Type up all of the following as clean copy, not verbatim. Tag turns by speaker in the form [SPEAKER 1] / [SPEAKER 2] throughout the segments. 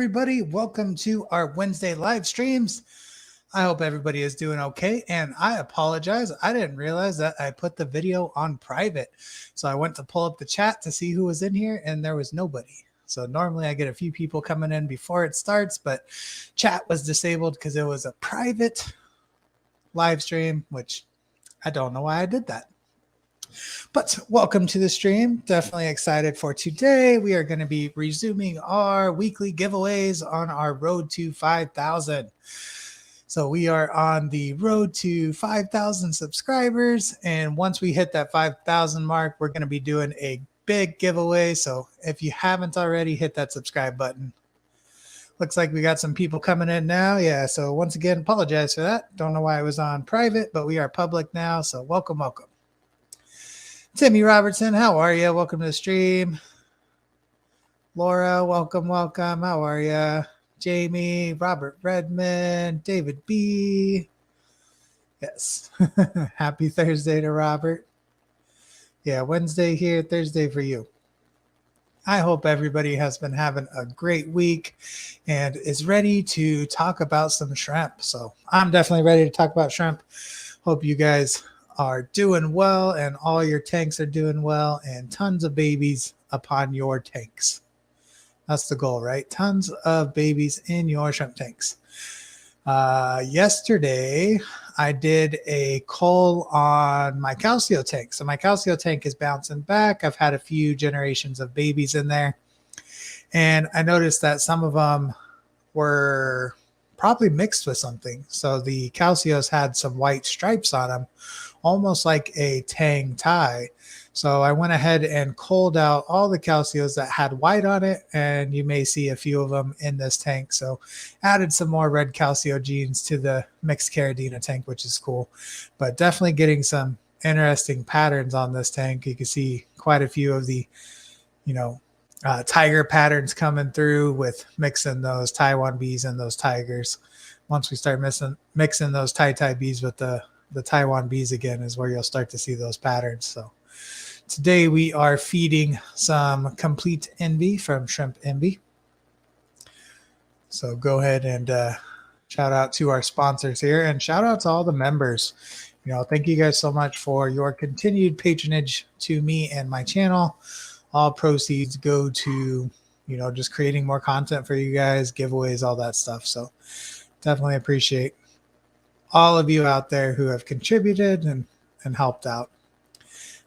[SPEAKER 1] everybody. Welcome to our Wednesday live streams. I hope everybody is doing okay. And I apologize. I didn't realize that I put the video on private. So I went to pull up the chat to see who was in here, and there was nobody. So normally I get a few people coming in before it starts, but chat was disabled because it was a private live stream, which I don't know why I did that. But welcome to the stream. Definitely excited for today. We are going to be resuming our weekly giveaways on our road to 5,000. So we are on the road to 5,000 subscribers. And once we hit that 5,000 mark, we're going to be doing a big giveaway. So if you haven't already, hit that subscribe button. Looks like we got some people coming in now. Yeah, so once again, apologize for that. Don't know why I was on private, but we are public now. So welcome. Timmy Robertson, how are you? Welcome to the stream. Laura, welcome. How are you? Jamie, Robert Redmond, David B. Yes. Happy Thursday to Robert. Yeah, Wednesday here, Thursday for you. I hope everybody has been having a great week and is ready to talk about some shrimp. So I'm definitely ready to talk about shrimp. Hope you guys are doing well and all your tanks are doing well and tons of babies upon your tanks. That's the goal, right? Tons of babies in your shrimp tanks. Yesterday, I did a cull on my Calcio tank. So my Calcio tank is bouncing back. I've had a few generations of babies in there. And I noticed that some of them were probably mixed with something. So the Calcios had some white stripes on them, almost like a Tang tie. So I went ahead and culled out all the Calcios that had white on it, and you may see a few of them in this tank. So added some more red Calcio genes to the mixed Caridina tank, which is cool. But definitely getting some interesting patterns on this tank. You can see quite a few of the, tiger patterns coming through with mixing those Taiwan bees and those tigers. Once we start mixing those Tai bees with the Taiwan bees again is where you'll start to see those patterns. So today we are feeding some Complete Envy from Shrimp Envy. So go ahead and shout out to our sponsors here and shout out to all the members. Thank you guys so much for your continued patronage to me and my channel. All proceeds go to, just creating more content for you guys, giveaways, all that stuff. So definitely appreciate all of you out there who have contributed and helped out.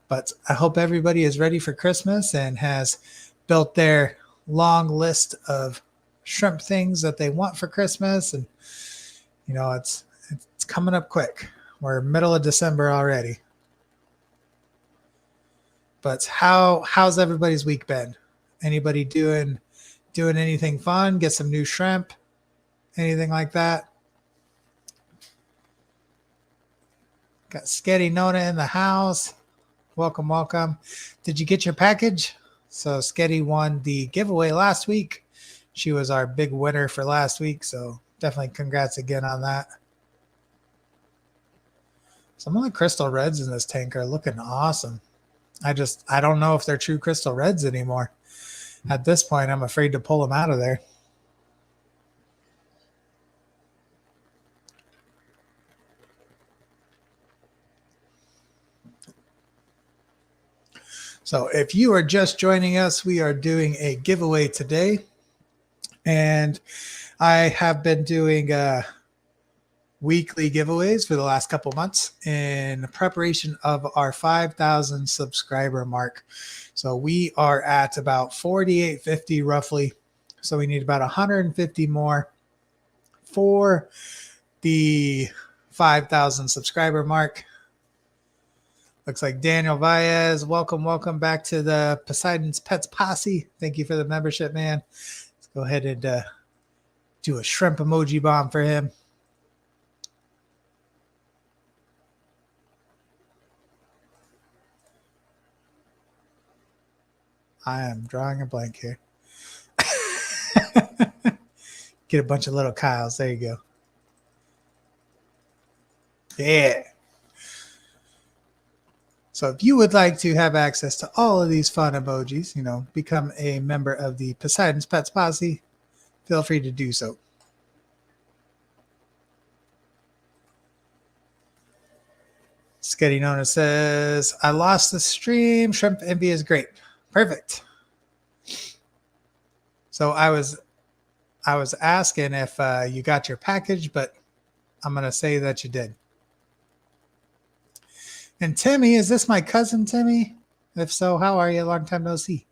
[SPEAKER 1] But I hope everybody is ready for Christmas and has built their long list of shrimp things that they want for Christmas. And, it's coming up quick. We're middle of December already. But how's everybody's week been? Anybody doing anything fun? Get some new shrimp? Anything like that? Got Sketty Nona in the house. Welcome. Did you get your package? So Sketty won the giveaway last week. She was our big winner for last week. So definitely congrats again on that. Some of the crystal reds in this tank are looking awesome. I don't know if they're true crystal reds anymore. At this point, I'm afraid to pull them out of there. So if you are just joining us, we are doing a giveaway today. And I have been doing weekly giveaways for the last couple months in preparation of our 5,000 subscriber mark. So we are at about 4,850 roughly. So we need about 150 more for the 5,000 subscriber mark. Looks like Daniel Baez. Welcome back to the Poseidon's Pets Posse. Thank you for the membership, man. Let's go ahead and do a shrimp emoji bomb for him. I am drawing a blank here. Get a bunch of little Kyles. There you go. Yeah. So if you would like to have access to all of these fun emojis, become a member of the Poseidon's Pets Posse, feel free to do so. Sketty Nona says, I lost the stream. Shrimp Envy is great. Perfect. So I was asking if you got your package, but I'm going to say that you did. And Timmy, is this my cousin Timmy? If so, how are you? Long time no see.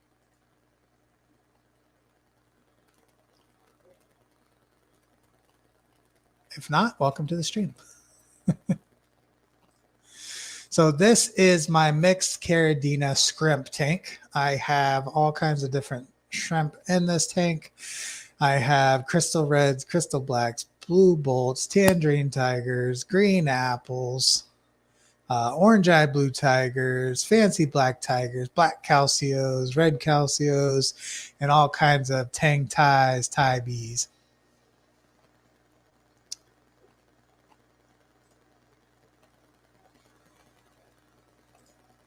[SPEAKER 1] If not, welcome to the stream. So this is my mixed Caridina scrimp tank. I have all kinds of different shrimp in this tank. I have crystal reds, crystal blacks, blue bolts, tangerine tigers, green apples, orange eye blue tigers, fancy black tigers, black calcios, red calcios, and all kinds of tang ties, tai bees.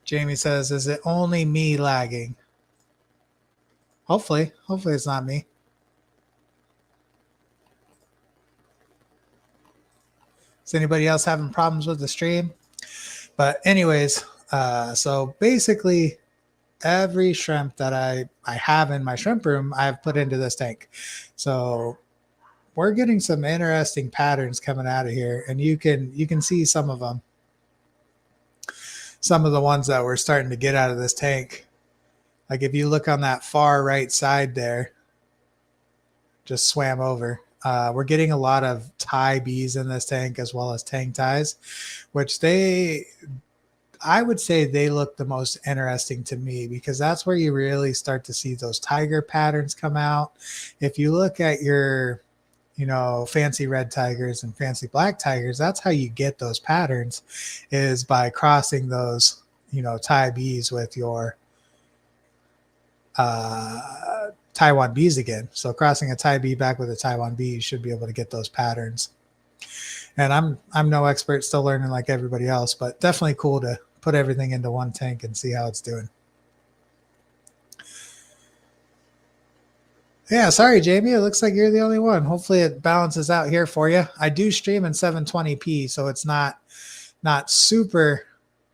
[SPEAKER 1] Jamie says, is it only me lagging? Hopefully it's not me. Is anybody else having problems with the stream? But anyways, so basically every shrimp that I have in my shrimp room, I've put into this tank. So we're getting some interesting patterns coming out of here, and you can see some of them. Some of the ones that we're starting to get out of this tank. Like if you look on that far right side there, just swam over. We're getting a lot of tai bees in this tank as well as tang ties, which I would say they look the most interesting to me because that's where you really start to see those tiger patterns come out. If you look at your, fancy red tigers and fancy black tigers, that's how you get those patterns, is by crossing those, tai bees with your Taiwan bees again. So crossing a Tai bee back with a Taiwan bee, you should be able to get those patterns. And I'm no expert, still learning like everybody else, but definitely cool to put everything into one tank and see how it's doing. Yeah, sorry, Jamie. It looks like you're the only one. Hopefully it balances out here for you. I do stream in 720p, so it's not super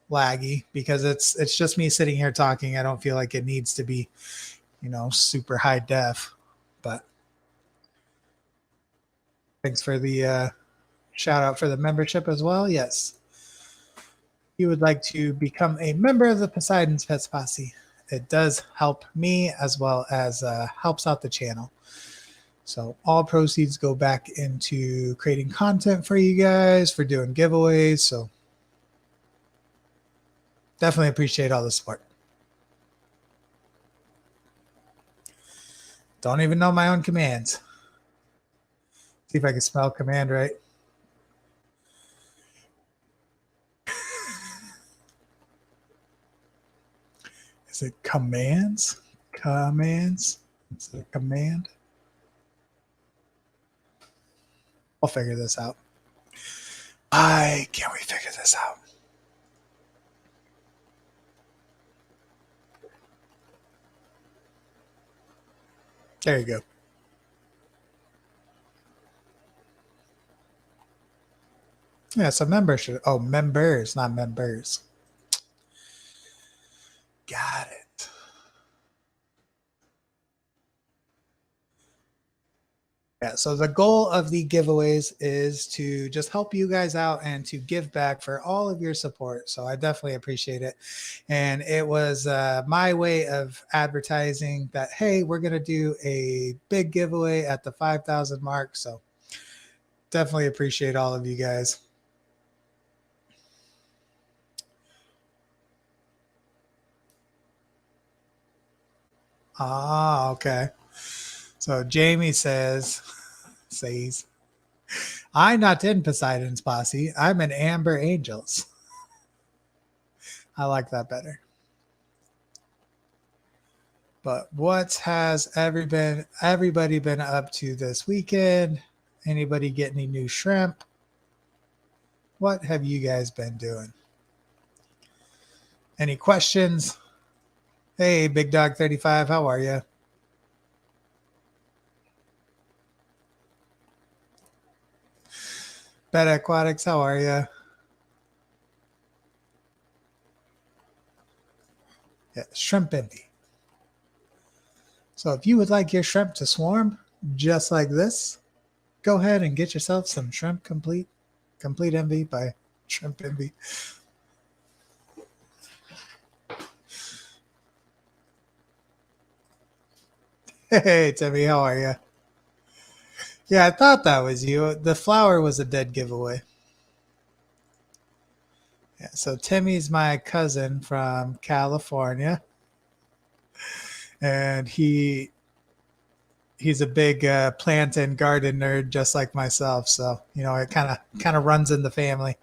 [SPEAKER 1] laggy because it's just me sitting here talking. I don't feel like it needs to be, super high def. But thanks for the shout out for the membership as well. Yes. You would like to become a member of the Poseidon's Pets Posse. It does help me as well as helps out the channel. So all proceeds go back into creating content for you guys, for doing giveaways. So definitely appreciate all the support. Don't even know my own commands. See if I can spell command right. Is it commands? Commands? Is it a command? I'll figure this out. Why can't we figure this out? There you go. Yeah, so membership. Oh, members, not members. Got it. Yeah, so the goal of the giveaways is to just help you guys out and to give back for all of your support. So I definitely appreciate it. And it was my way of advertising that, hey, we're going to do a big giveaway at the 5,000 mark. So definitely appreciate all of you guys. Ah, okay. So Jamie says, I'm not in Poseidon's Posse. I'm in Amber Angels. I like that better. But what has everybody been up to this weekend? Anybody get any new shrimp? What have you guys been doing? Any questions? Hey, Big Dog 35, how are you? Beta Aquatics, how are you? Yeah, shrimp envy. So if you would like your shrimp to swarm just like this, go ahead and get yourself some shrimp complete envy by Shrimp Envy. Hey Timmy, how are you? Yeah, I thought that was you. The flower was a dead giveaway. Yeah, so Timmy's my cousin from California, and he's a big plant and garden nerd, just like myself. So it kind of runs in the family.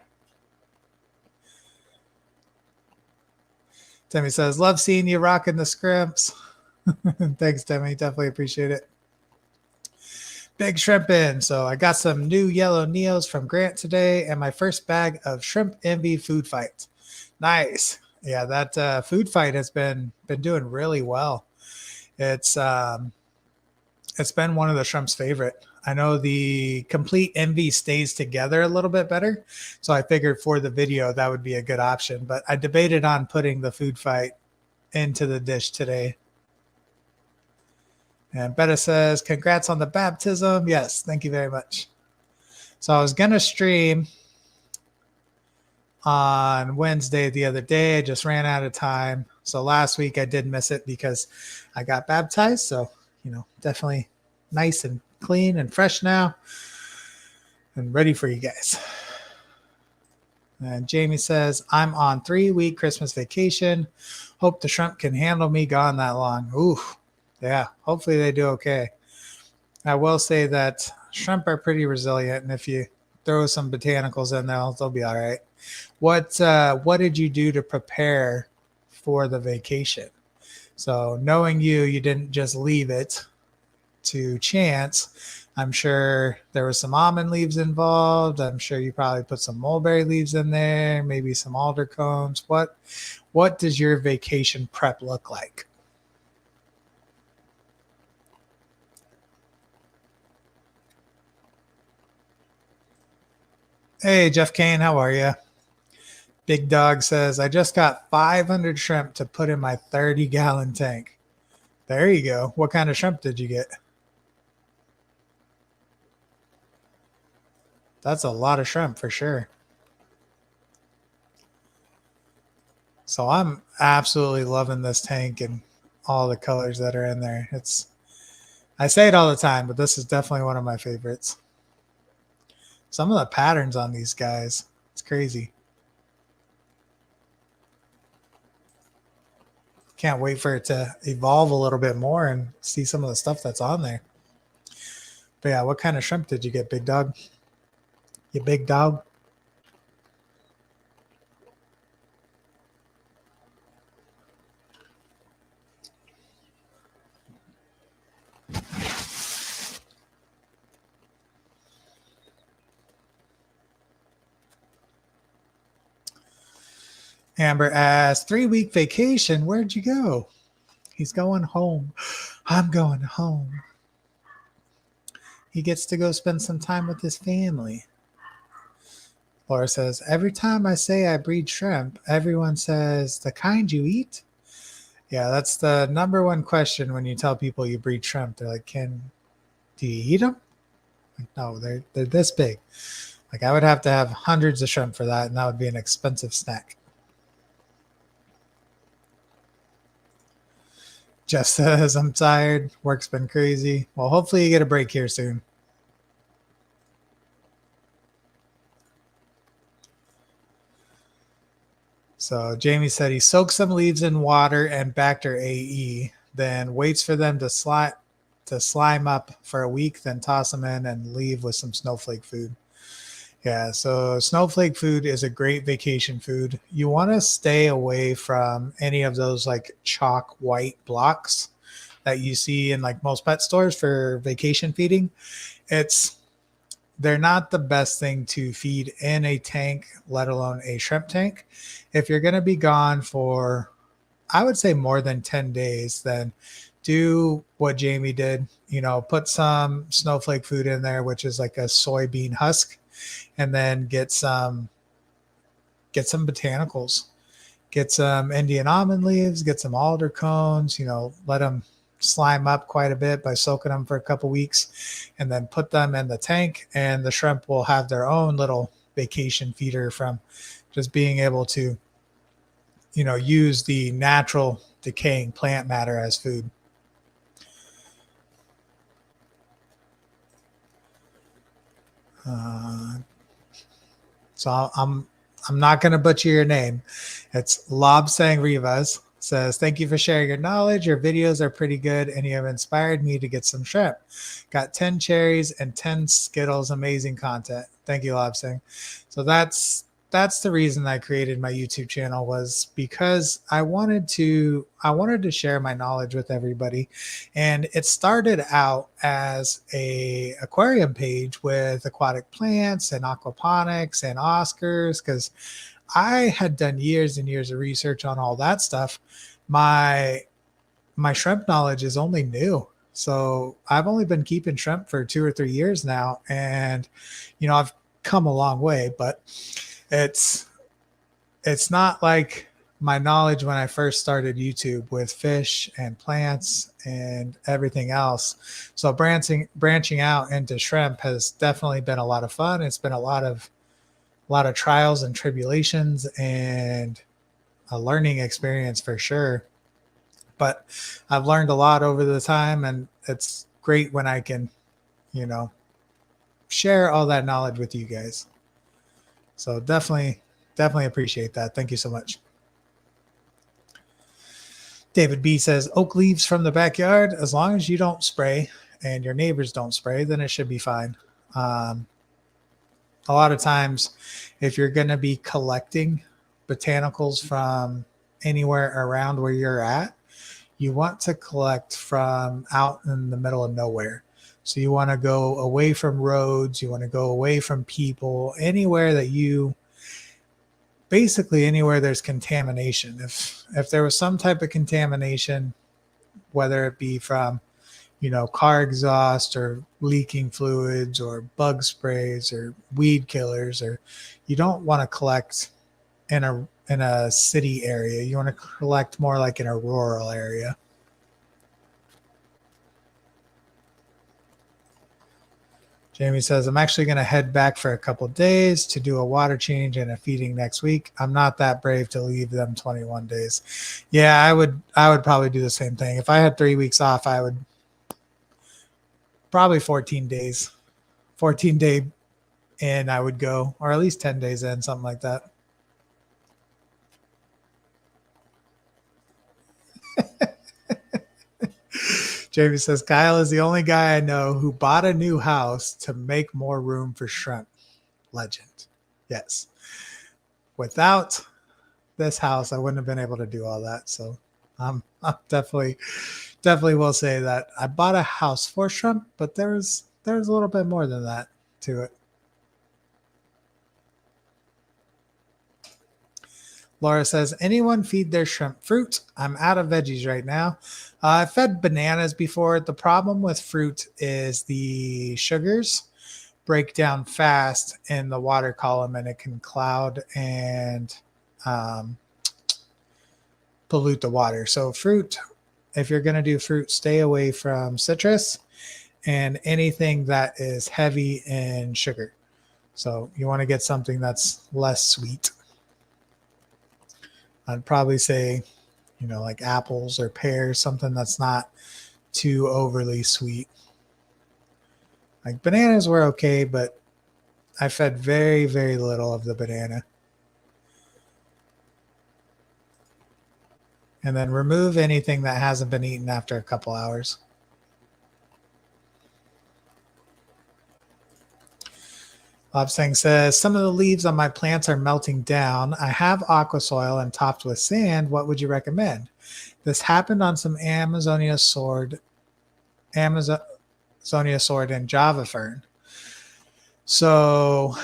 [SPEAKER 1] Timmy says, "Love seeing you rocking the scrimps." Thanks, Timmy. Definitely appreciate it. Big shrimp in. So I got some new yellow Neos from Grant today, and my first bag of Shrimp Envy food fights. Nice. Yeah, that food fight has been doing really well. It's it's been one of the shrimp's favorite. I know the complete envy stays together a little bit better, so I figured for the video that would be a good option. But I debated on putting the food fight into the dish today. And Betta says, "Congrats on the baptism." Yes, thank you very much. So I was gonna stream on Wednesday the other day. I just ran out of time. So last week I did miss it because I got baptized. So, definitely nice and clean and fresh now and ready for you guys. And Jamie says, "I'm on 3-week Christmas vacation. Hope the shrimp can handle me gone that long." Ooh, yeah. Hopefully they do okay. I will say that shrimp are pretty resilient, and if you throw some botanicals in there, they'll be all right. What did you do to prepare for the vacation? So knowing you didn't just leave it to chance. I'm sure there was some almond leaves involved. I'm sure you probably put some mulberry leaves in there, maybe some alder cones. What does your vacation prep look like? Hey, Jeff Kane, how are you? Big Dog says, "I just got 500 shrimp to put in my 30-gallon tank." There you go. What kind of shrimp did you get? That's a lot of shrimp for sure. So I'm absolutely loving this tank and all the colors that are in there. I say it all the time, but this is definitely one of my favorites. Some of the patterns on these guys, it's crazy. Can't wait for it to evolve a little bit more and see some of the stuff that's on there. But yeah, what kind of shrimp did you get, Big Dog? You big dog? Amber asks, 3-week vacation. Where'd you go? He's going home. I'm going home. He gets to go spend some time with his family. Laura says, "Every time I say I breed shrimp, everyone says, 'The kind you eat?'" Yeah, that's the number one question when you tell people you breed shrimp. They're like, do you eat them? Like, no, they're this big. Like, I would have to have hundreds of shrimp for that, and that would be an expensive snack. Jeff says, "I'm tired. Work's been crazy." Well, hopefully you get a break here soon. So Jamie said he soaks some leaves in water and Bacter AE, then waits for them to slime up for a week, then toss them in and leave with some snowflake food. Yeah, so snowflake food is a great vacation food. You want to stay away from any of those like chalk white blocks that you see in like most pet stores for vacation feeding. They're not the best thing to feed in a tank, let alone a shrimp tank. If you're going to be gone for, I would say, more than 10 days, then do what Jamie did. Put some snowflake food in there, which is like a soybean husk, and then get some botanicals. Get some Indian almond leaves, get some alder cones, let them slime up quite a bit by soaking them for a couple weeks, and then put them in the tank, and the shrimp will have their own little vacation feeder from just being able to, use the natural decaying plant matter as food. So I'm not going to butcher your name. It's Lobsang Rivas. Says, thank you for sharing your knowledge. Your videos are pretty good, and you have inspired me to get some shrimp. Got 10 cherries and 10 Skittles. Amazing content. Thank you, Lobsang. So that's the reason I created my YouTube channel, was because I wanted to share my knowledge with everybody. And it started out as a aquarium page with aquatic plants and aquaponics and Oscars, because I had done years and years of research on all that stuff. My shrimp knowledge is only new. So I've only been keeping shrimp for 2 or 3 years now. And, I've come a long way, but it's not like my knowledge when I first started YouTube with fish and plants and everything else. So branching out into shrimp has definitely been a lot of fun. It's been a lot of trials and tribulations and a learning experience for sure. But I've learned a lot over the time, and it's great when I can, share all that knowledge with you guys. So definitely appreciate that. Thank you so much. David B says, oak leaves from the backyard, as long as you don't spray and your neighbors don't spray, then it should be fine. A lot of times, if you're going to be collecting botanicals from anywhere around where you're at, you want to collect from out in the middle of nowhere. So you want to go away from roads. You want to go away from people, anywhere there's contamination. If there was some type of contamination, whether it be from, car exhaust or leaking fluids or bug sprays or weed killers, or you don't want to collect in a city area. You want to collect more like in a rural area. Jamie says, I'm actually going to head back for a couple of days to do a water change and a feeding next week. I'm not that brave to leave them 21 days. Yeah, I would probably do the same thing. If I had 3 weeks off, I would probably 14 days. 14 day in I would go, or at least 10 days in, something like that. Jamie says, Kyle is the only guy I know who bought a new house to make more room for shrimp. Legend. Yes. Without this house, I wouldn't have been able to do all that. So I'm definitely will say that I bought a house for shrimp, but there's a little bit more than that to it. Laura says, anyone feed their shrimp fruit? I'm out of veggies right now. I fed bananas before. The problem with fruit is the sugars break down fast in the water column, and it can cloud and pollute the water. So fruit, if you're going to do fruit, stay away from citrus and anything that is heavy in sugar. So you want to get something that's less sweet. I'd probably say, like apples or pears, something that's not too overly sweet. Like bananas were okay, but I fed very, very little of the banana. And then remove anything that hasn't been eaten after a couple hours. Lobsang says, some of the leaves on my plants are melting down. I have aqua soil and topped with sand. What would you recommend? This happened on some Amazonia sword and Java fern. So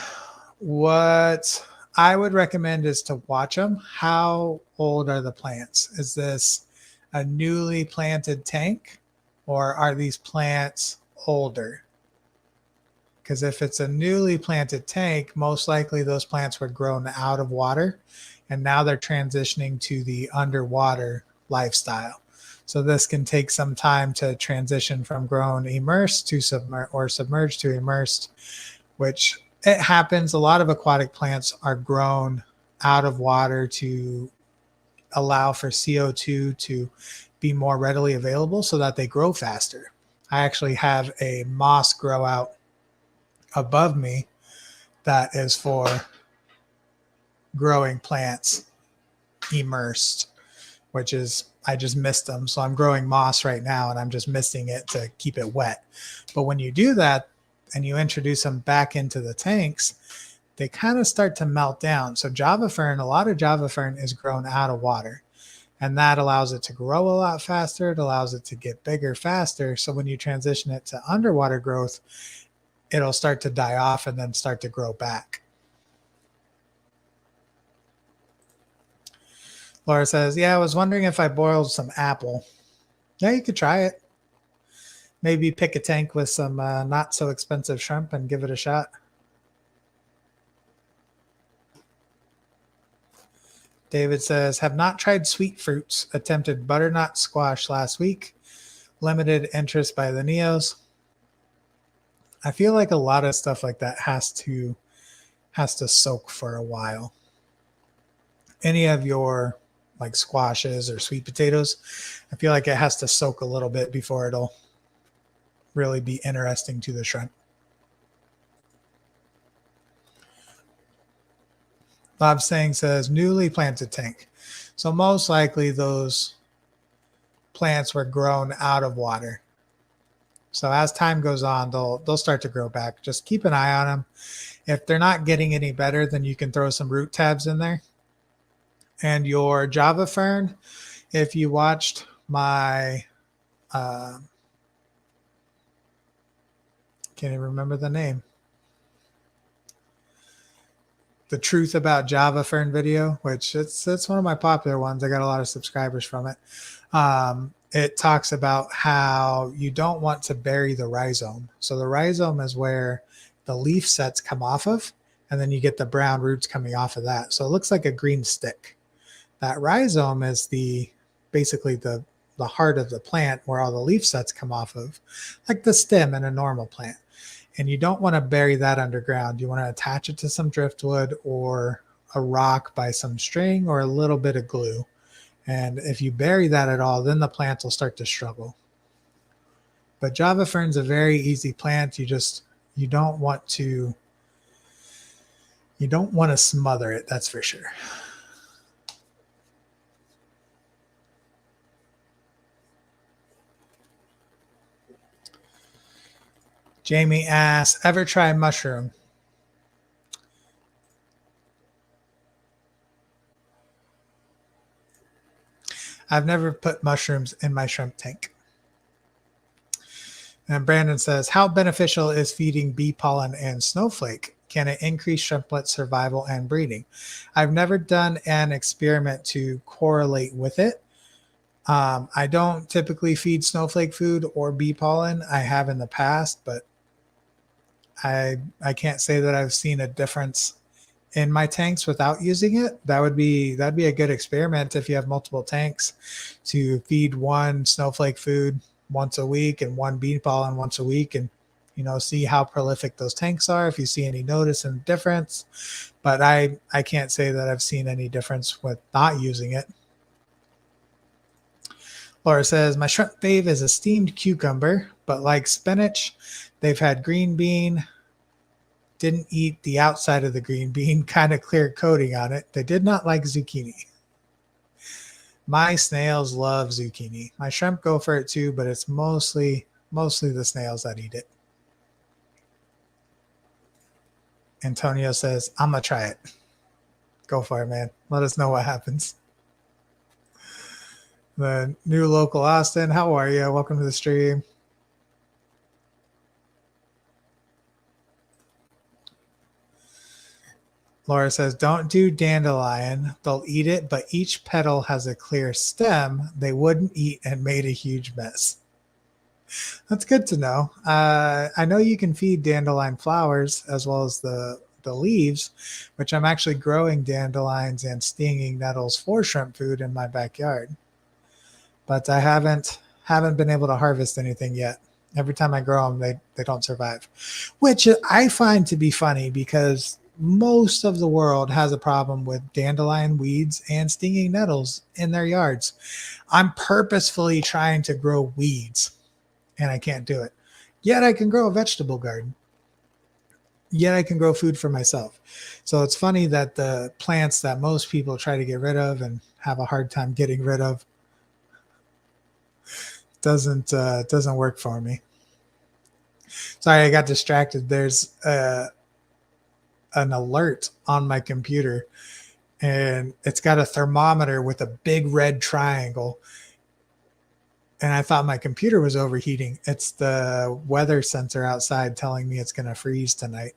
[SPEAKER 1] what I would recommend is to watch them. How old are the plants? Is this a newly planted tank, or are these plants older? Because if it's a newly planted tank, most likely those plants were grown out of water, and now they're transitioning to the underwater lifestyle. So this can take some time to transition from grown immersed to submerged to immersed, which it happens. A lot of aquatic plants are grown out of water to allow for CO2 to be more readily available so that they grow faster. I actually have a moss grow out above me that is for growing plants immersed, which is, I just missed them. So I'm growing moss right now and I'm just misting it to keep it wet. But when you do that and you introduce them back into the tanks, they kind of start to melt down. So Java fern, a lot of Java fern is grown out of water, and that allows it to grow a lot faster. It allows it to get bigger faster. So when you transition it to underwater growth, it'll start to die off and then start to grow back. Laura says, yeah, I was wondering if I boiled some apple. Yeah, you could try it. Maybe pick a tank with some not so expensive shrimp and give it a shot. David says, have not tried sweet fruits. Attempted butternut squash last week. Limited interest by the Neos. I feel like a lot of stuff like that has to soak for a while. Any of your like squashes or sweet potatoes, I feel like it has to soak a little bit before it'll really be interesting to the shrimp. Bob Sang says, newly planted tank. So most likely those plants were grown out of water. So as time goes on, they'll start to grow back. Just keep an eye on them. If they're not getting any better, then you can throw some root tabs in there. And your Java fern, if you watched my, can't even remember the name, the Truth About Java Fern video, which it's one of my popular ones. I got a lot of subscribers from it. It talks about how you don't want to bury the rhizome. So the rhizome is where the leaf sets come off of, and then you get the brown roots coming off of that. So it looks like a green stick. That rhizome is basically the heart of the plant where all the leaf sets come off of, like the stem in a normal plant. And you don't want to bury that underground. You want to attach it to some driftwood or a rock by some string or a little bit of glue. And if you bury that at all, then the plant will start to struggle. But Java fern's a very easy plant. You don't want to smother it, that's for sure. Jamie asks, ever try mushroom? I've never put mushrooms in my shrimp tank. And Brandon says, how beneficial is feeding bee pollen and snowflake? Can it increase shrimplet survival and breeding? I've never done an experiment to correlate with it. I don't typically feed snowflake food or bee pollen. I have in the past, but I can't say that I've seen a difference in my tanks without using it. That'd be a good experiment if you have multiple tanks, to feed one snowflake food once a week and one bee pollen once a week, and see how prolific those tanks are, if you see any notice and difference. But I can't say that I've seen any difference with not using it. Laura says, my shrimp fave is a steamed cucumber, but like spinach, they've had green bean, didn't eat the outside of the green bean, kind of clear coating on it. They did not like zucchini. My snails love zucchini. My shrimp go for it too, but it's mostly the snails that eat it. Antonio says, I'm going to try it. Go for it, man. Let us know what happens. The new local Austin, how are you? Welcome to the stream. Laura says, don't do dandelion. They'll eat it, but each petal has a clear stem they wouldn't eat and made a huge mess. That's good to know. I know you can feed dandelion flowers as well as the leaves, which I'm actually growing dandelions and stinging nettles for shrimp food in my backyard. But I haven't been able to harvest anything yet. Every time I grow them, they don't survive, which I find to be funny because most of the world has a problem with dandelion weeds and stinging nettles in their yards. I'm purposefully trying to grow weeds and I can't do it. Yet I can grow a vegetable garden. Yet I can grow food for myself. So it's funny that the plants that most people try to get rid of and have a hard time getting rid of doesn't work for me. Sorry, I got distracted. There's an alert on my computer, and it's got a thermometer with a big red triangle. And I thought my computer was overheating. It's the weather sensor outside telling me it's going to freeze tonight.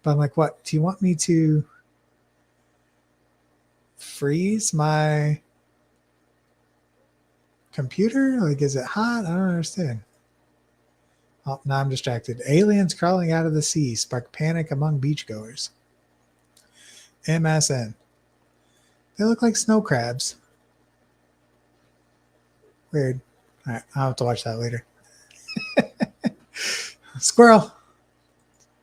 [SPEAKER 1] But I'm like, what? Do you want me to freeze my computer? Like, is it hot? I don't understand. Oh, now I'm distracted. Aliens crawling out of the sea spark panic among beachgoers. MSN. They look like snow crabs. Weird. All right, I'll have to watch that later. Squirrel.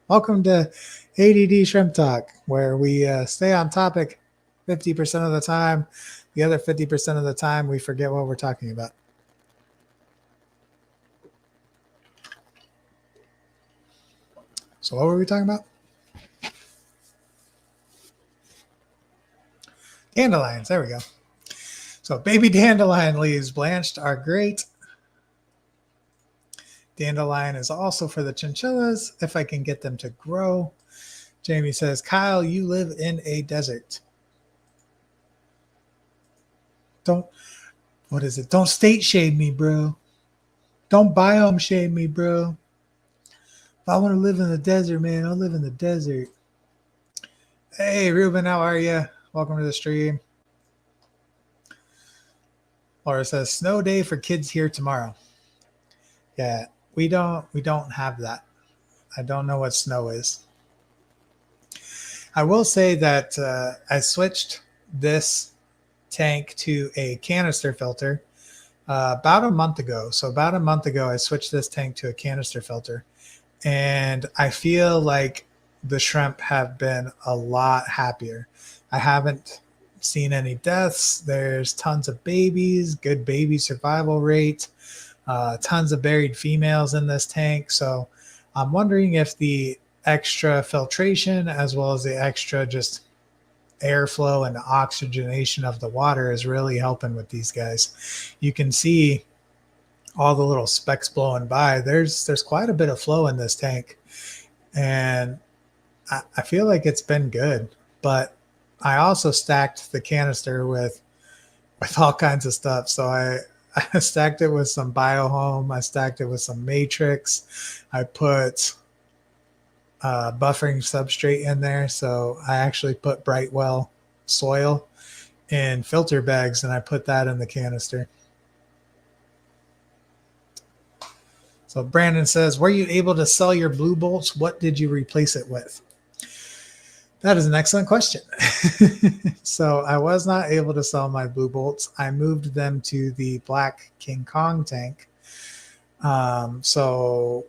[SPEAKER 1] Welcome to ADD Shrimp Talk, where we stay on topic 50% of the time. The other 50% of the time, we forget what we're talking about. So what were we talking about? Dandelions. There we go. So baby dandelion leaves blanched are great. Dandelion is also for the chinchillas if I can get them to grow. Jamie says, Kyle, you live in a desert. Don't state shade me, bro. Don't biome shade me, bro. If I want to live in the desert, man, I'll live in the desert. Hey, Ruben, how are you? Welcome to the stream. Laura says, snow day for kids here tomorrow. Yeah, we don't have that. I don't know what snow is. I will say that I switched this tank to a canister filter about a month ago. So about a month ago, I switched this tank to a canister filter. And I feel like the shrimp have been a lot happier. I haven't seen any deaths. There's tons of babies, good baby survival rate, tons of buried females in this tank. So I'm wondering if the extra filtration as well as the extra just airflow and oxygenation of the water is really helping with these guys. You can see all the little specks blowing by. There's quite a bit of flow in this tank, and I feel like it's been good. But I also stacked the canister with all kinds of stuff. So I stacked it with some Biohome. I stacked it with some Matrix. I put buffering substrate in there. So I actually put Brightwell soil in filter bags, and I put that in the canister. So Brandon says, were you able to sell your blue bolts? What did you replace it with? That is an excellent question. So I was not able to sell my blue bolts. I moved them to the Black King Kong tank. So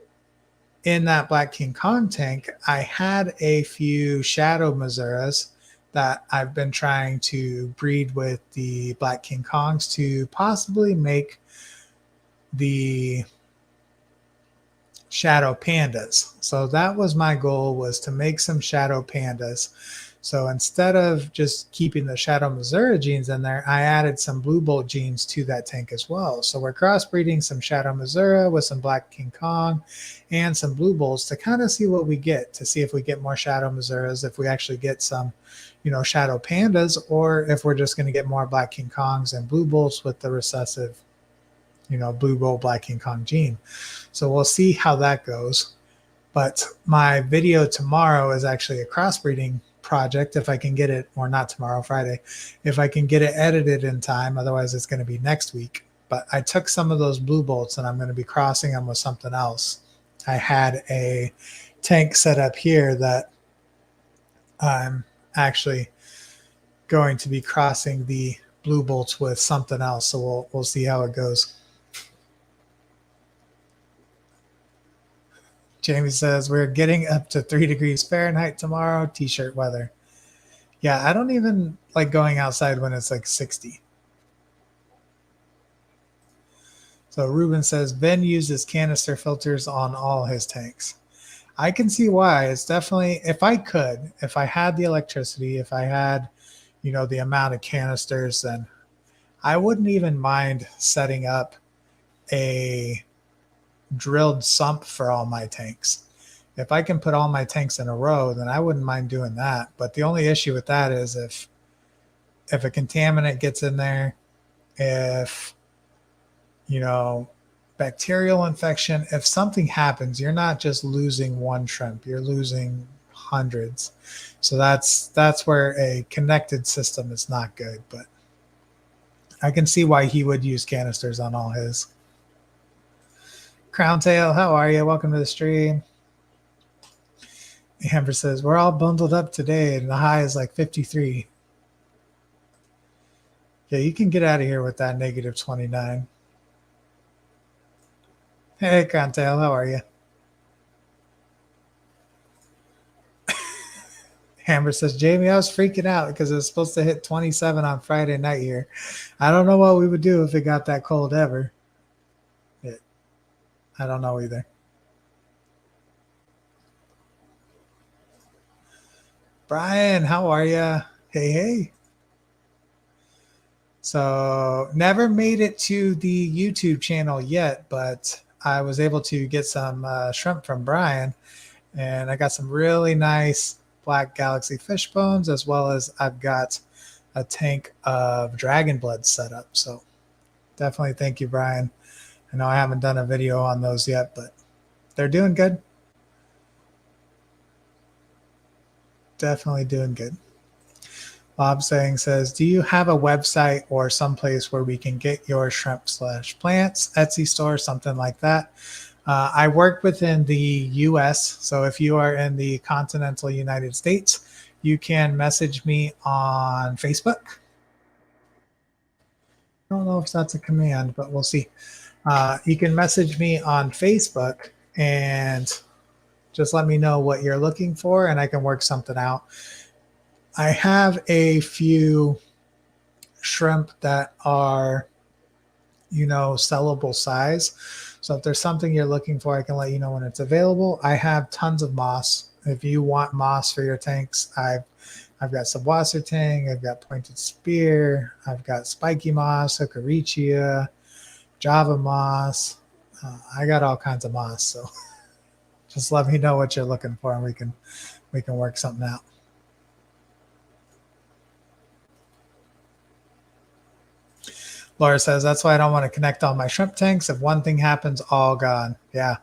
[SPEAKER 1] in that Black King Kong tank, I had a few shadow Misuras that I've been trying to breed with the Black King Kongs to possibly make the shadow pandas. So that was my goal, was to make some shadow pandas. So instead of just keeping the shadow Missouri genes in there, I added some blue bolt genes to that tank as well. So we're crossbreeding some shadow Missouri with some Black King Kong and some blue bolts to kind of see what we get, to see if we get more shadow Misuras, if we actually get some, shadow pandas, or if we're just going to get more Black King Kongs and blue bolts with the recessive blue bolt Black King Kong gene. So we'll see how that goes. But my video tomorrow is actually a crossbreeding project, if I can get it, or not tomorrow, Friday, if I can get it edited in time. Otherwise, it's going to be next week. But I took some of those blue bolts and I'm going to be crossing them with something else. I had a tank set up here that I'm actually going to be crossing the blue bolts with something else. So we'll see how it goes. Jamie says we're getting up to 3 degrees Fahrenheit tomorrow, t-shirt weather. Yeah, I don't even like going outside when it's like 60. So Ruben says Ben uses canister filters on all his tanks. I can see why. It's definitely, if I had the electricity, if I had, the amount of canisters, then I wouldn't even mind setting up a drilled sump for all my tanks. If I can put all my tanks in a row, then I wouldn't mind doing that. But the only issue with that is if a contaminant gets in there, if bacterial infection, if something happens, you're not just losing one shrimp, you're losing hundreds. So that's where a connected system is not good. But I can see why he would use canisters on all his. Crown Tail, how are you? Welcome to the stream. Amber says, we're all bundled up today and the high is like 53. Yeah, you can get out of here with that negative 29. Hey, Crown Tail, how are you? Amber says, Jamie, I was freaking out because it was supposed to hit 27 on Friday night here. I don't know what we would do if it got that cold ever. I don't know either. Brian, how are you? Hey. So never made it to the YouTube channel yet, but I was able to get some shrimp from Brian, and I got some really nice Black Galaxy fish bones, as well as I've got a tank of dragon blood set up. So definitely thank you, Brian. I know I haven't done a video on those yet, but they're doing good. Definitely doing good. Bob says, do you have a website or someplace where we can get your shrimp/plants, Etsy store, something like that? I work within the U.S., so if you are in the continental United States, you can message me on Facebook. I don't know if that's a command, but we'll see. You can message me on Facebook and just let me know what you're looking for, and I can work something out. I have a few shrimp that are, sellable size. So if there's something you're looking for, I can let you know when it's available. I have tons of moss. If you want moss for your tanks, I've got Subwasser tang, I've got pointed spear, I've got spiky moss, Hookerichia, Java moss. I got all kinds of moss. So just let me know what you're looking for, and we can work something out. Laura says, that's why I don't want to connect all my shrimp tanks. If one thing happens, all gone. Yeah.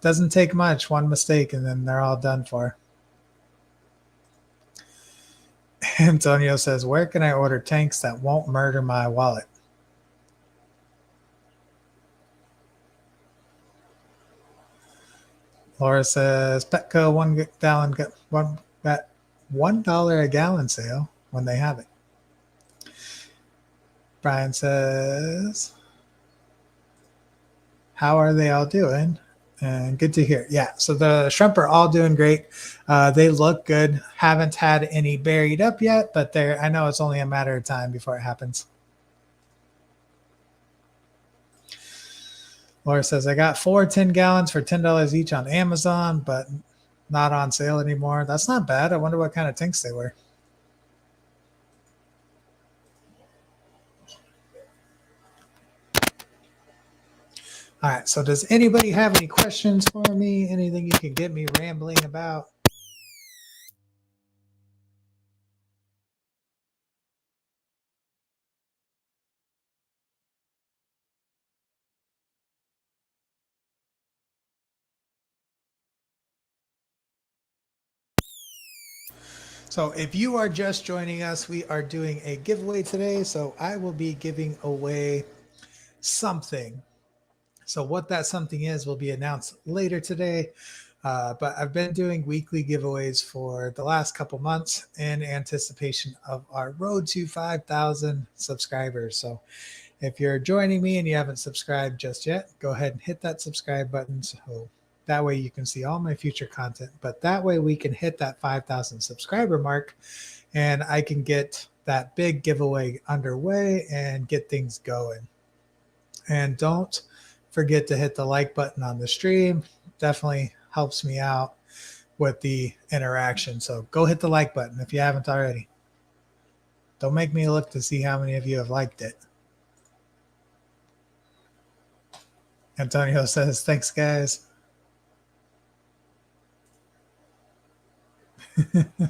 [SPEAKER 1] Doesn't take much. One mistake, and then they're all done for. Antonio says, where can I order tanks that won't murder my wallet? Laura says, Petco $1 a gallon sale when they have it. Brian says, how are they all doing? And good to hear. Yeah, so the shrimp are all doing great. They look good. Haven't had any buried up yet, but I know it's only a matter of time before it happens. Laura says, I got 4 10 gallons for $10 each on Amazon, but not on sale anymore. That's not bad. I wonder what kind of tanks they were. All right, so does anybody have any questions for me? Anything you can get me rambling about? So if you are just joining us, we are doing a giveaway today. So I will be giving away something. So what that something is will be announced later today. But I've been doing weekly giveaways for the last couple months in anticipation of our road to 5,000 subscribers. So if you're joining me and you haven't subscribed just yet, go ahead and hit that subscribe button. So that way you can see all my future content. But that way we can hit that 5,000 subscriber mark and I can get that big giveaway underway and get things going. And don't forget to hit the like button on the stream. Definitely helps me out with the interaction. So go hit the like button if you haven't already. Don't make me look to see how many of you have liked it. Antonio says, thanks, guys.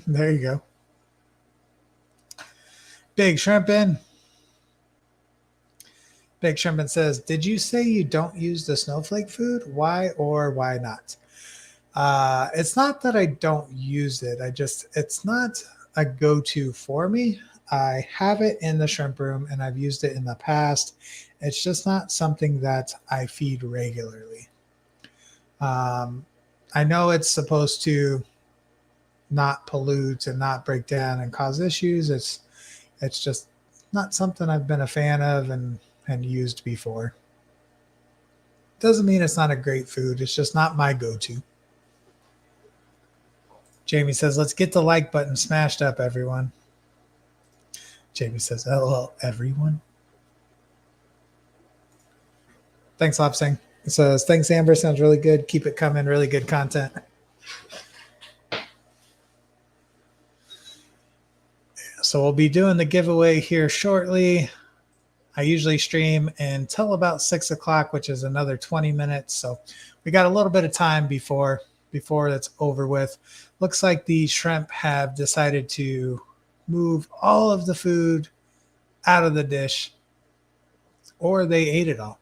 [SPEAKER 1] There you go. Big Shrimpin. Big Shrimpin says, did you say you don't use the snowflake food? Why or why not? It's not that I don't use it. It's not a go-to for me. I have it in the shrimp room and I've used it in the past. It's just not something that I feed regularly. I know it's supposed to not pollute and not break down and cause issues. It's just not something I've been a fan of and used before. Doesn't mean it's not a great food. It's just not my go-to. Jamie says, let's get the like button smashed up, everyone. Jamie says, LOL, everyone. Thanks, Lopsing. It says, thanks, Amber. Sounds really good. Keep it coming. Really good content. So we'll be doing the giveaway here shortly. I usually stream until about 6 o'clock, which is another 20 minutes. So we got a little bit of time before it's over with. Looks like the shrimp have decided to move all of the food out of the dish, or they ate it all.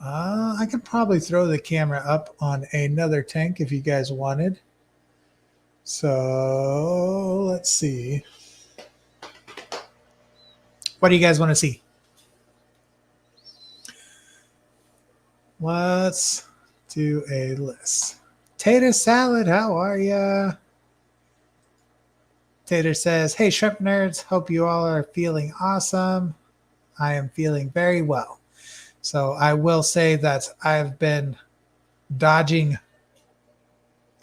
[SPEAKER 1] I could probably throw the camera up on another tank if you guys wanted. So let's see. What do you guys want to see? Let's do a list. Tater Salad, how are ya? Tater says, hey, shrimp nerds, hope you all are feeling awesome. I am feeling very well. So I will say that I've been dodging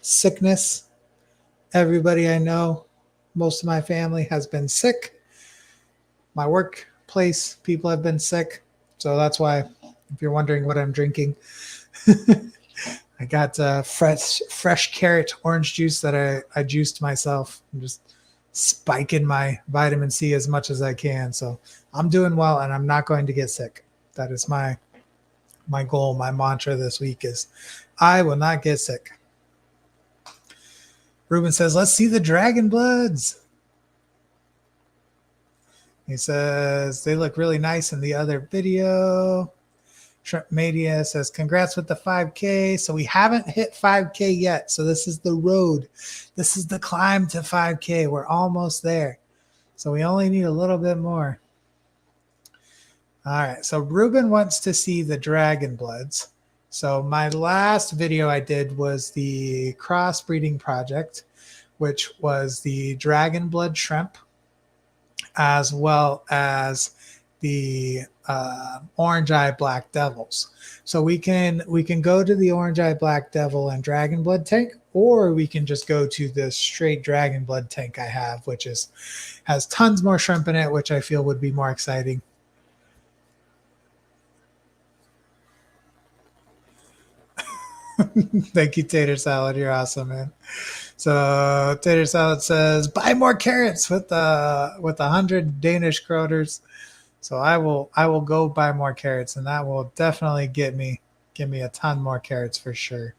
[SPEAKER 1] sickness. Everybody I know, most of my family has been sick. My workplace, people have been sick. So that's why, if you're wondering what I'm drinking, I got fresh carrot orange juice that I juiced myself. I'm just spiking my vitamin C as much as I can. So I'm doing well and I'm not going to get sick. That is my goal, my mantra this week is I will not get sick. Ruben says, let's see the Dragon Bloods. He says, they look really nice in the other video. Shrimp Mania says, congrats with the 5K. So we haven't hit 5K yet. So this is the road. This is the climb to 5K. We're almost there. So we only need a little bit more. All right. So Ruben wants to see the Dragon Bloods. So my last video I did was the crossbreeding project, which was the Dragon Blood shrimp, as well as the Orange Eye Black Devils. So we can go to the Orange Eye Black Devil and Dragon Blood tank, or we can just go to the straight Dragon Blood tank I have, which has tons more shrimp in it, which I feel would be more exciting. Thank you, Tater Salad. You're awesome, man. So Tater Salad says, buy more carrots with 100 Danish kroners. So I will go buy more carrots, and that will definitely give me a ton more carrots for sure.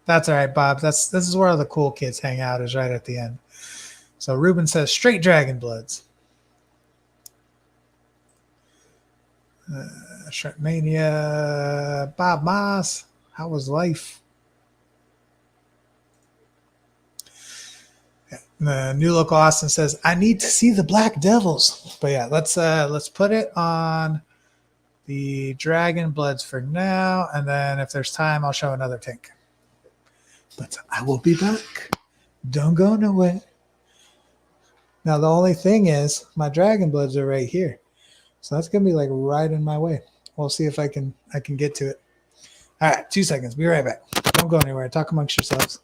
[SPEAKER 1] That's all right, Bob. This is where all the cool kids hang out, is right at the end. So Ruben says straight Dragon Bloods. Shrimp Mania, Bob Moss, how was life? The new local Austin says, "I need to see the Black Devils." But yeah, let's put it on the Dragon Bloods for now, and then if there's time, I'll show another tank. But I will be back. Don't go nowhere. Now the only thing is, my Dragon Bloods are right here, so that's gonna be like right in my way. We'll see if I can get to it. All right, 2 seconds. Be right back. Don't go anywhere. Talk amongst yourselves.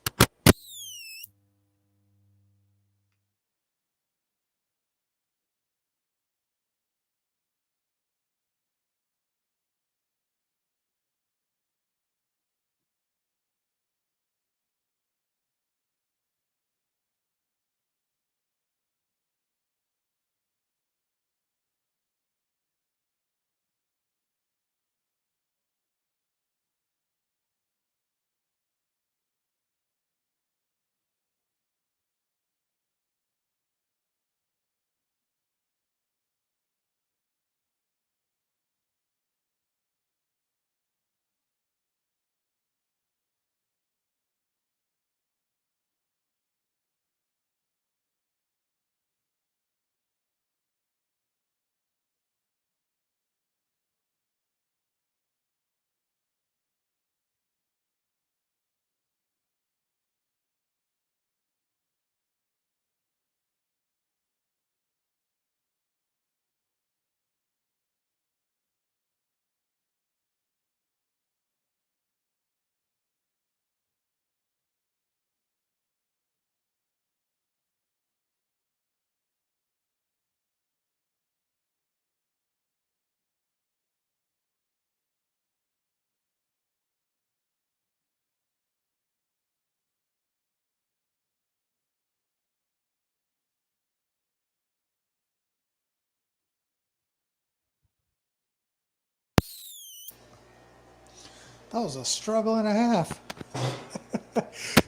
[SPEAKER 1] That was a struggle and a half.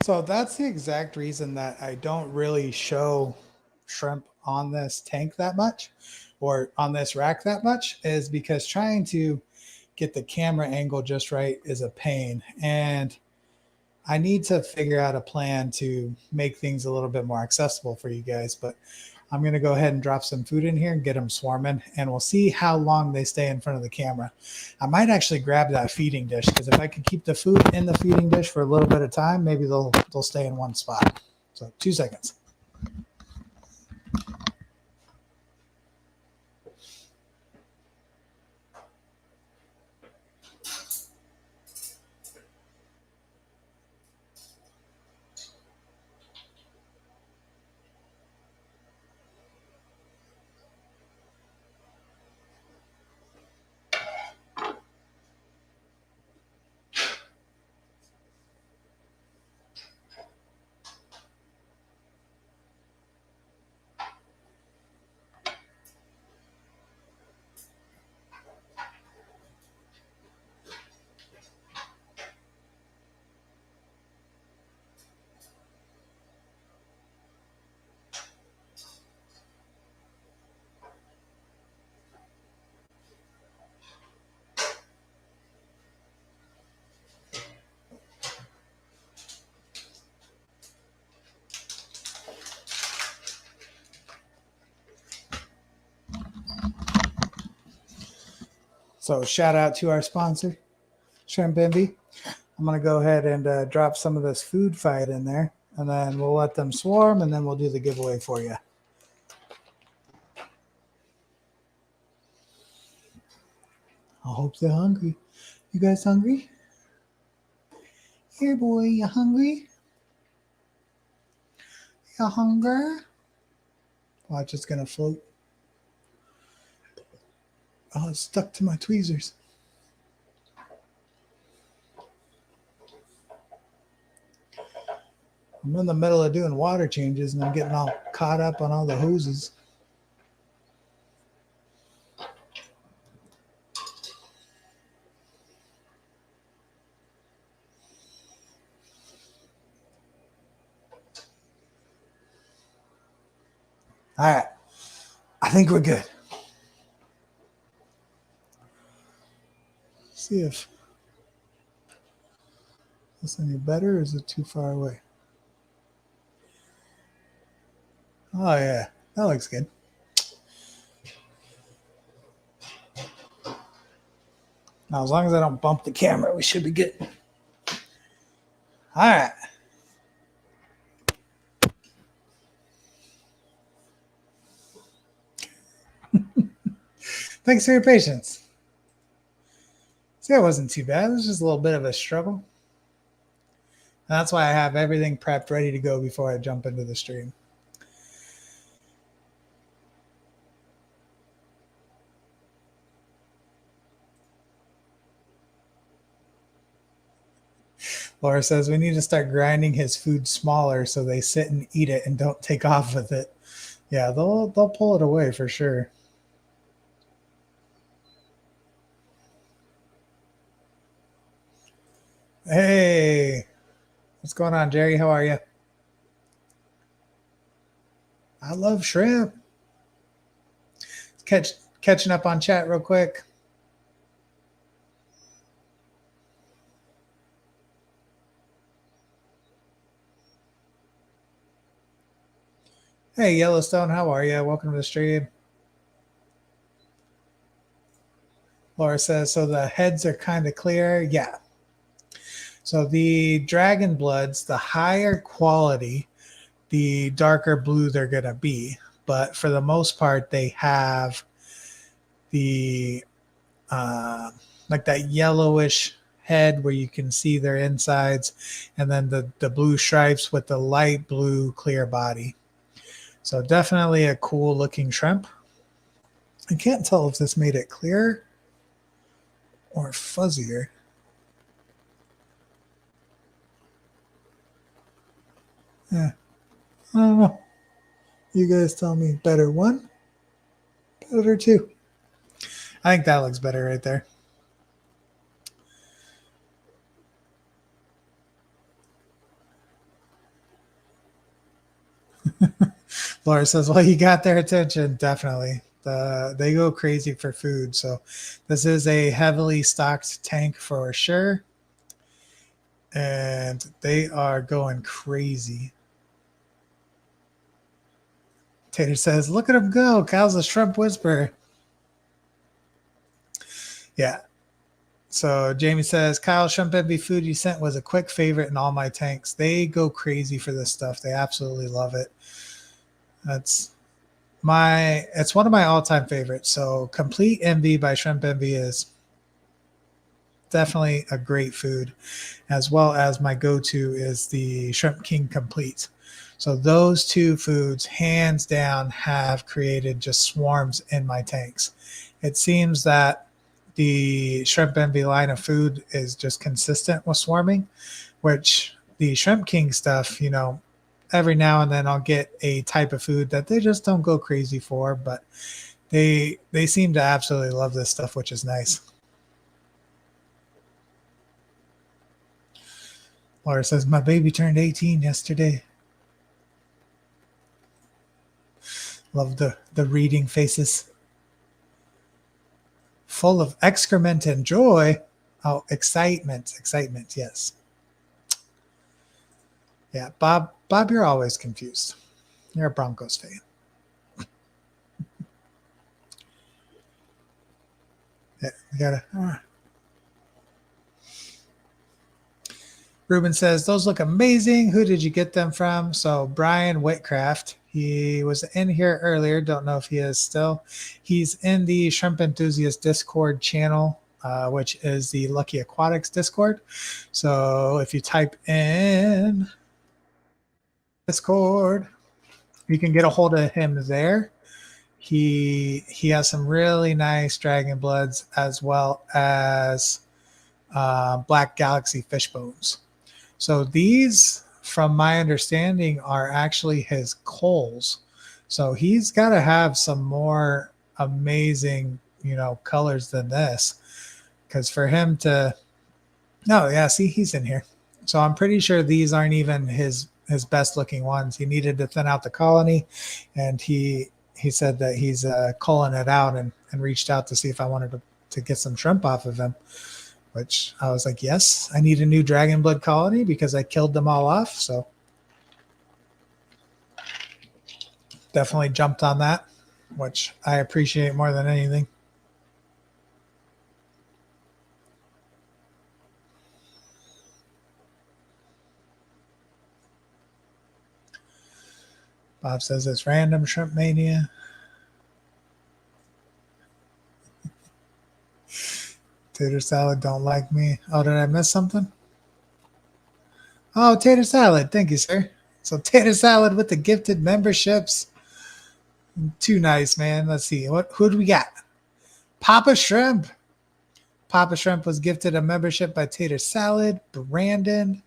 [SPEAKER 1] So that's the exact reason that I don't really show shrimp on this tank that much or on this rack that much, is because trying to get the camera angle just right is a pain. And I need to figure out a plan to make things a little bit more accessible for you guys. But I'm going to go ahead and drop some food in here and get them swarming, and we'll see how long they stay in front of the camera. I might actually grab that feeding dish, because if I can keep the food in the feeding dish for a little bit of time, maybe they'll stay in one spot. So 2 seconds. So shout out to our sponsor, Shrimp Envy. I'm going to go ahead and drop some of this food fight in there, and then we'll let them swarm, and then we'll do the giveaway for you. I hope they're hungry. You guys hungry? Here, boy, you hungry? You hunger? Watch, it's going to float. Oh, it's stuck to my tweezers. I'm in the middle of doing water changes, and I'm getting all caught up on all the hoses. All right. I think we're good. Let's see if this any better, or is it too far away? Oh yeah, that looks good. Now, as long as I don't bump the camera, we should be good. All right. Thanks for your patience. See, it wasn't too bad. It was just a little bit of a struggle. And that's why I have everything prepped, ready to go before I jump into the stream. Laura says we need to start grinding his food smaller so they sit and eat it and don't take off with it. Yeah, they'll pull it away for sure. Hey, what's going on, Jerry? How are you? I love shrimp. Catching up on chat real quick. Hey, Yellowstone, how are you? Welcome to the stream. Laura says, so the heads are kind of clear. Yeah. So the dragon bloods, the higher quality, the darker blue they're going to be. But for the most part, they have the like that yellowish head where you can see their insides, and then the blue stripes with the light blue clear body. So definitely a cool looking shrimp. I can't tell if this made it clearer or fuzzier. Yeah, I don't know. You guys tell me, better one, better two. I think that looks better right there. Laura says, well, you got their attention. Definitely. They go crazy for food. So this is a heavily stocked tank for sure. And they are going crazy. Tater says, look at him go. Kyle's a shrimp whisperer. Yeah. So Jamie says, Kyle, shrimp envy food you sent was a quick favorite in all my tanks. They go crazy for this stuff. They absolutely love it. It's one of my all-time favorites. So Complete Envy by Shrimp Envy is definitely a great food, as well as my go-to is the Shrimp King Complete. So those two foods, hands down, have created just swarms in my tanks. It seems that the Shrimp Envy line of food is just consistent with swarming, which the Shrimp King stuff, every now and then I'll get a type of food that they just don't go crazy for, but they seem to absolutely love this stuff, which is nice. Laura says, my baby turned 18 yesterday. Love the reading faces. Full of excrement and joy. Oh, excitement, yes. Yeah, Bob, you're always confused. You're a Broncos fan. Yeah, we gotta. Ruben says, those look amazing. Who did you get them from? So Brian Whitcraft, he was in here earlier. Don't know if he is still. He's in the Shrimp Enthusiast Discord channel, which is the Lucky Aquatics Discord. So if you type in Discord, you can get a hold of him there. He has some really nice dragon bloods, as well as Black Galaxy fish bones. So these, from my understanding, are actually his culls. So he's got to have some more amazing, colors than this. Because for him to, no, yeah, see, he's in here. So I'm pretty sure these aren't even his best looking ones. He needed to thin out the colony, and he said that he's culling it out and reached out to see if I wanted to get some shrimp off of him. Which I was like, yes, I need a new dragon blood colony because I killed them all off. So definitely jumped on that, which I appreciate more than anything. Bob says it's random shrimp mania. Tater salad don't like me. Oh, did I miss something? Oh, tater salad. Thank you, sir. So tater salad with the gifted memberships. Too nice, man. Let's see. Who do we got? Papa Shrimp. Papa Shrimp was gifted a membership by Tater Salad, Brandon,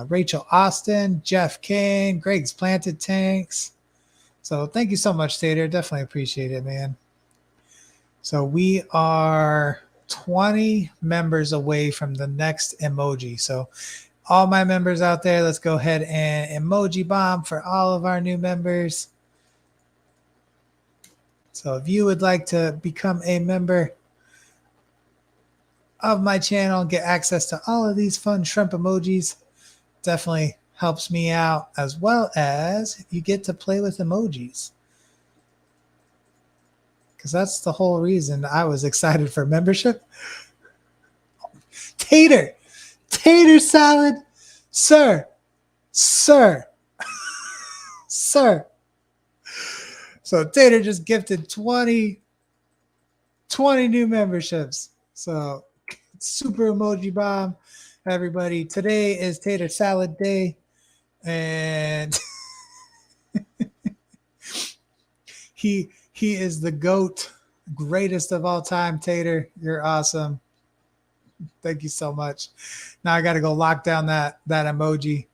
[SPEAKER 1] Rachel Austin, Jeff Kane, Greg's Planted Tanks. So thank you so much, Tater. Definitely appreciate it, man. So we are 20 members away from the next emoji. So all my members out there, let's go ahead and emoji bomb for all of our new members. So if you would like to become a member of my channel and get access to all of these fun shrimp emojis, definitely helps me out, as well as you get to play with emojis. Because that's the whole reason I was excited for membership. Tater salad, sir, sir. So Tater just gifted 20 new memberships. So super emoji bomb, everybody. Today is Tater Salad Day, and he is the GOAT, greatest of all time. Tater, you're awesome. Thank you so much. Now I got to go lock down that emoji.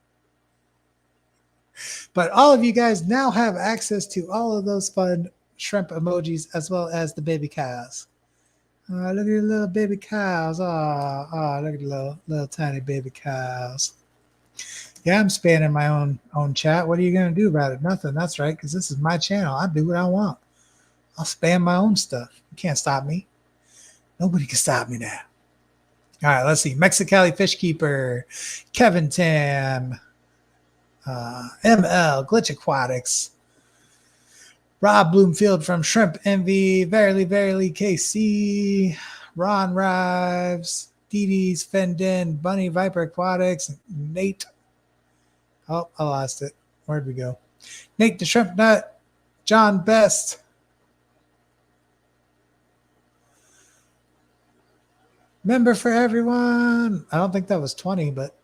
[SPEAKER 1] But all of you guys now have access to all of those fun shrimp emojis, as well as the baby cows. Look at the little baby cows. Oh, look at the little tiny baby cows. Yeah, I'm spamming my own chat. What are you going to do about it? Nothing. That's right, because this is my channel. I do what I want. I'll spam my own stuff. You can't stop me. Nobody can stop me now. All right, let's see. Mexicali Fishkeeper, Kevin Tam, ML, Glitch Aquatics, Rob Bloomfield from Shrimp Envy, Verily KC, Ron Rives, Didi's Fendin, Bunny Viper Aquatics, Nate. Oh, I lost it. Where'd we go? Nate the Shrimp Nut, John Best, member for everyone. I don't think that was 20, but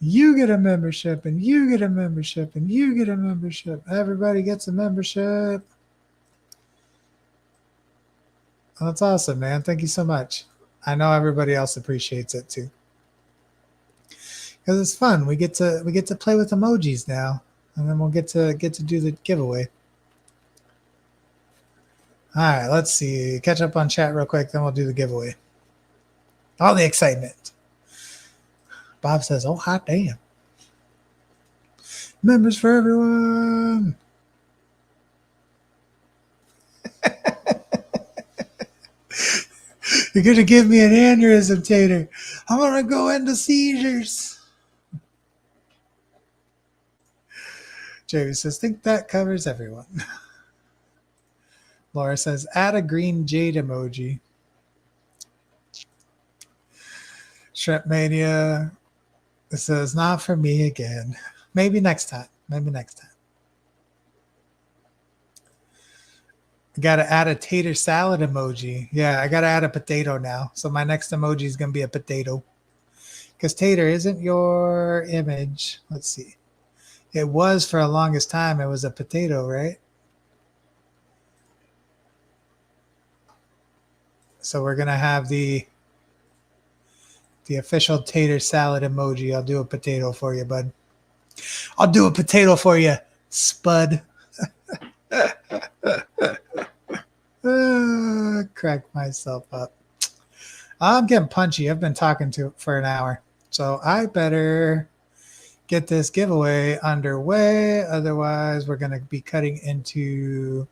[SPEAKER 1] you get a membership, and you get a membership, and you get a membership. Everybody gets a membership. That's awesome, man. Thank you so much. I know everybody else appreciates it too, because it's fun. We get to play with emojis now, and then we'll get to do the giveaway. All right, let's see. Catch up on chat real quick, then we'll do the giveaway. All the excitement. Bob says, oh, hot damn. Members for everyone. You're going to give me an aneurysm, Tater. I'm going to go into seizures. Jamie says, think that covers everyone. Laura says, add a green jade emoji. Shrimp Mania. It says, not for me again. Maybe next time. I got to add a tater salad emoji. Yeah, I got to add a potato now. So my next emoji is going to be a potato. Because tater isn't your image. Let's see. It was for the longest time. It was a potato, right? So we're going to have the official tater salad emoji. I'll do a potato for you, bud. I'll do a potato for you, spud. Crack myself up. I'm getting punchy. I've been talking for an hour. So I better get this giveaway underway. Otherwise, we're going to be cutting into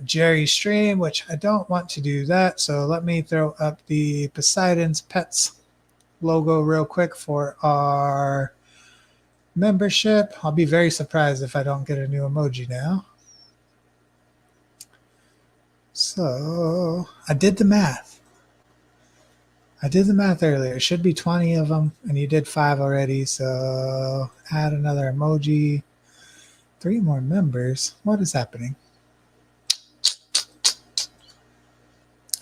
[SPEAKER 1] Jerry's stream, which I don't want to do that. So let me throw up the Poseidon's Pets logo real quick for our membership. I'll be very surprised if I don't get a new emoji now. So I did the math. I did the math earlier. It should be 20 of them, and you did 5 already. So add another emoji. 3 more members. What is happening?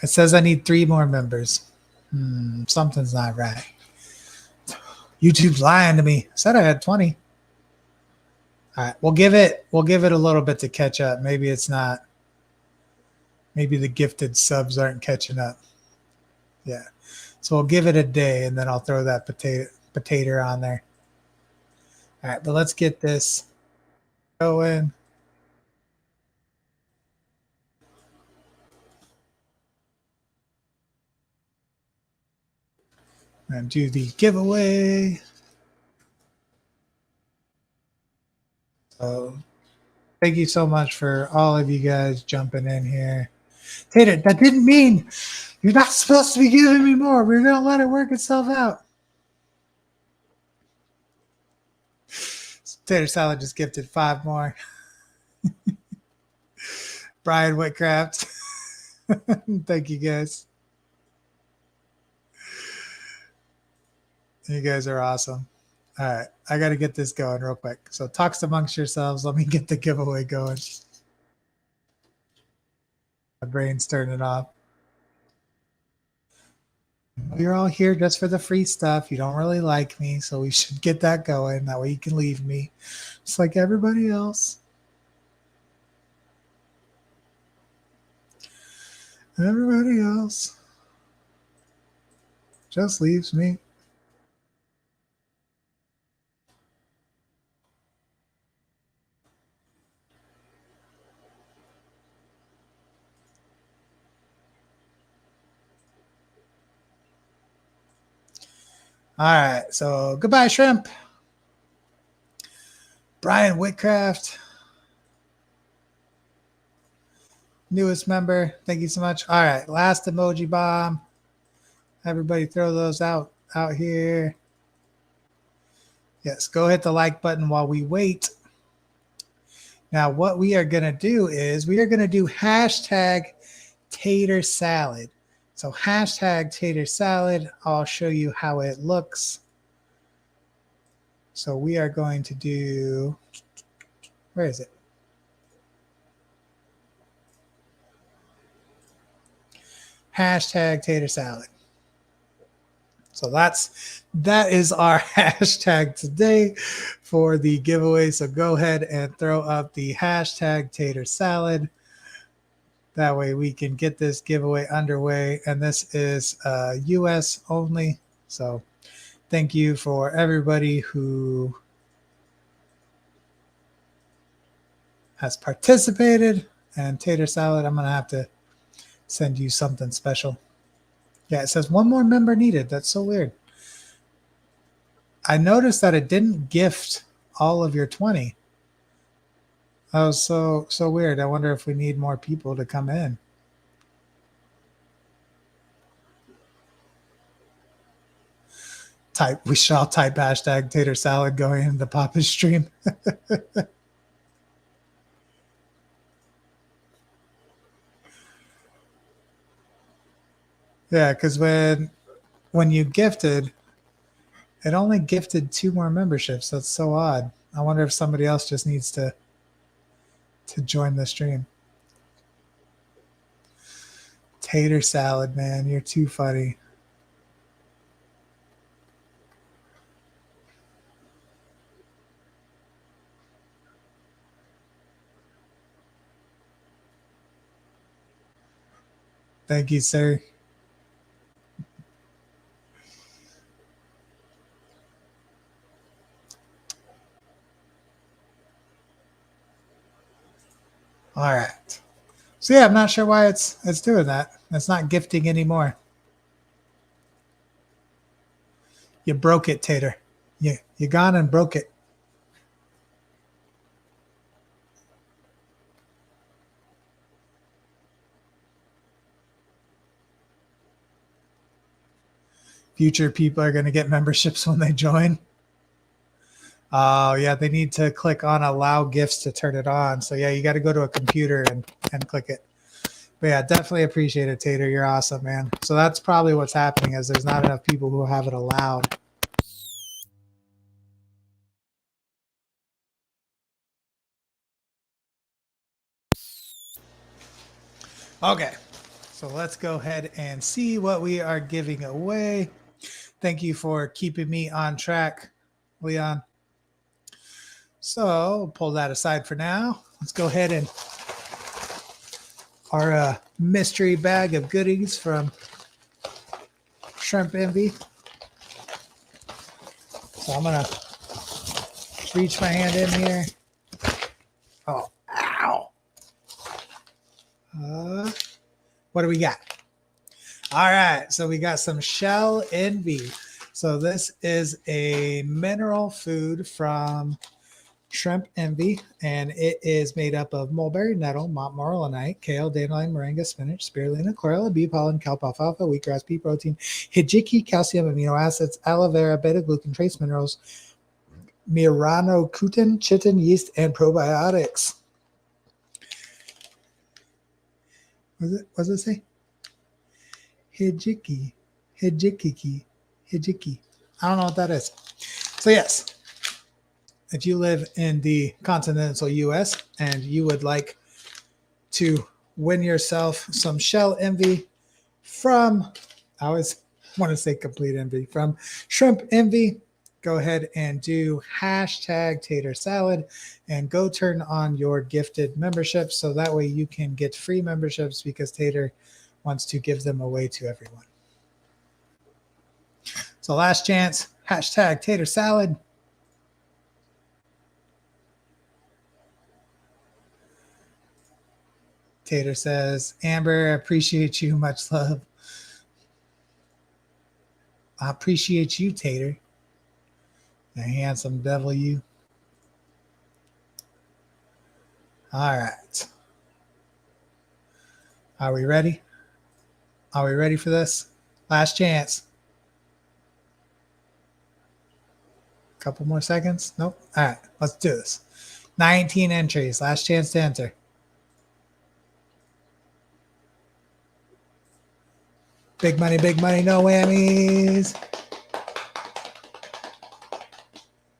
[SPEAKER 1] It says I need 3 more members. Something's not right. YouTube's lying to me. I said I had 20. All right, we'll give it a little bit to catch up. Maybe it's not. Maybe the gifted subs aren't catching up. Yeah. So we'll give it a day, and then I'll throw that potato on there. All right, but let's get this going. And do the giveaway. So thank you so much for all of you guys jumping in here. Tater, that didn't mean you're not supposed to be giving me more. We're going to let it work itself out. Tater Salad just gifted 5 more. Brian Whitcraft. Thank you guys. You guys are awesome. All right. I got to get this going real quick. So talk amongst yourselves. Let me get the giveaway going. My brain's turning off. You're all here just for the free stuff. You don't really like me, so we should get that going. That way you can leave me just like everybody else. Everybody else just leaves me. All right, so goodbye, shrimp. Brian Whitcraft, newest member. Thank you so much. All right, last emoji bomb. Everybody throw those out here. Yes, go hit the like button while we wait. Now, what we are going to do is we are going to do hashtag tater salad. So hashtag tater salad. I'll show you how it looks. So we are going to do, where is it? Hashtag tater salad. So that is our hashtag today for the giveaway. So go ahead and throw up the hashtag tater salad. That way we can get this giveaway underway. And this is US only. So thank you for everybody who has participated. And tater salad, I'm going to have to send you something special. Yeah, it says 1 more member needed. That's so weird. I noticed that it didn't gift all of your 20. That was so weird. I wonder if we need more people to come in. We shall type hashtag tater salad going into Papa's stream. Yeah, because when you gifted, it only gifted 2 more memberships. That's so odd. I wonder if somebody else just needs to join the stream. Tater salad, man, you're too funny. Thank you, sir. All right. So yeah, I'm not sure why it's doing that. It's not gifting anymore. You broke it, Tater. You gone and broke it. Future people are going to get memberships when they join. Oh, yeah, they need to click on allow gifts to turn it on. So, yeah, you got to go to a computer and click it. But, yeah, definitely appreciate it, Tater. You're awesome, man. So that's probably what's happening is there's not enough people who have it allowed. Okay, so let's go ahead and see what we are giving away. Thank you for keeping me on track, Leon. So pull that aside for now. Let's go ahead and our mystery bag of goodies from Shrimp Envy. So I'm going to reach my hand in here. Oh, ow. What do we got? All right, so we got some Shell Envy. So this is a mineral food from Shrimp Envy, and it is made up of mulberry nettle, montmorillonite, kale, dandelion, moringa, spinach, spirulina, chlorella, bee pollen, kelp, alfalfa, wheatgrass, pea protein, hijiki, calcium, amino acids, aloe vera, beta-glucan, trace minerals, miranocoutin, chitin, yeast, and probiotics. What does it say? Hijiki. I don't know what that is. So yes, if you live in the continental U.S. and you would like to win yourself some Shell Envy from, I always want to say Complete Envy, from Shrimp Envy, go ahead and do hashtag Tater Salad and go turn on your gifted memberships so that way you can get free memberships because Tater wants to give them away to everyone. So last chance, hashtag Tater Salad. Tater says, Amber, I appreciate you. Much love. I appreciate you, Tater. The handsome devil you. All right. Are we ready? Are we ready for this? Last chance. Couple more seconds. Nope. All right. Let's do this. 19 entries. Last chance to enter. Big money, no whammies.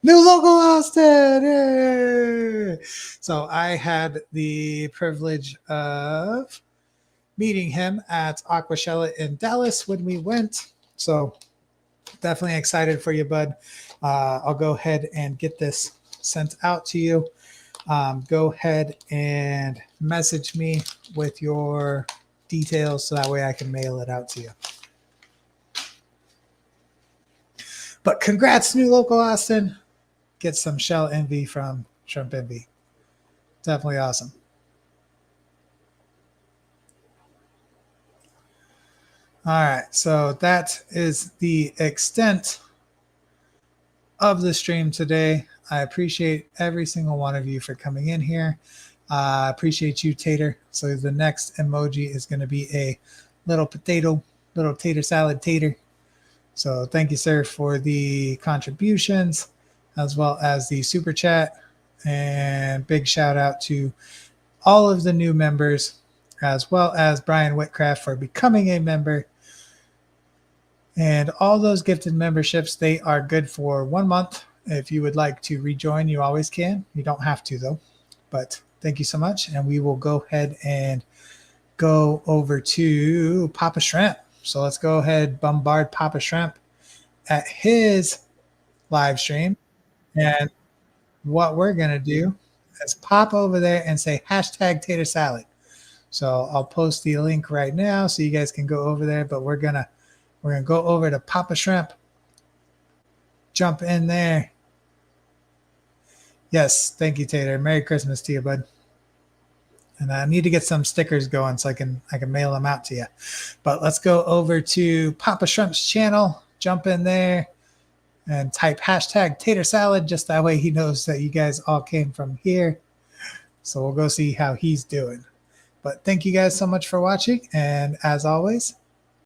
[SPEAKER 1] New local Austin. Yay! So I had the privilege of meeting him at Aquashella in Dallas when we went. So definitely excited for you, bud. I'll go ahead and get this sent out to you. Go ahead and message me with your details so that way I can mail it out to you. But congrats, new local Austin. Get some Shell Envy from Shrimp Envy. Definitely awesome. All right, so that is the extent of the stream today. I appreciate every single one of you for coming in here. I appreciate you, Tater. So the next emoji is going to be a little potato, little tater salad tater. So thank you, sir, for the contributions as well as the super chat. And big shout out to all of the new members, as well as Brian Whitcraft for becoming a member. And all those gifted memberships, they are good for 1 month. If you would like to rejoin, you always can. You don't have to, though. But thank you so much. And we will go ahead and go over to Papa Shrimp. So let's go ahead, bombard Papa Shrimp at his live stream. And what we're going to do is pop over there and say hashtag Tater Salad. So I'll post the link right now so you guys can go over there. But we're going to go over to Papa Shrimp. Jump in there. Yes, thank you, Tater. Merry Christmas to you, bud. And I need to get some stickers going so I can mail them out to you. But let's go over to Papa Shrimp's channel. Jump in there and type hashtag Tater Salad. Just that way he knows that you guys all came from here. So we'll go see how he's doing. But thank you guys so much for watching. And as always,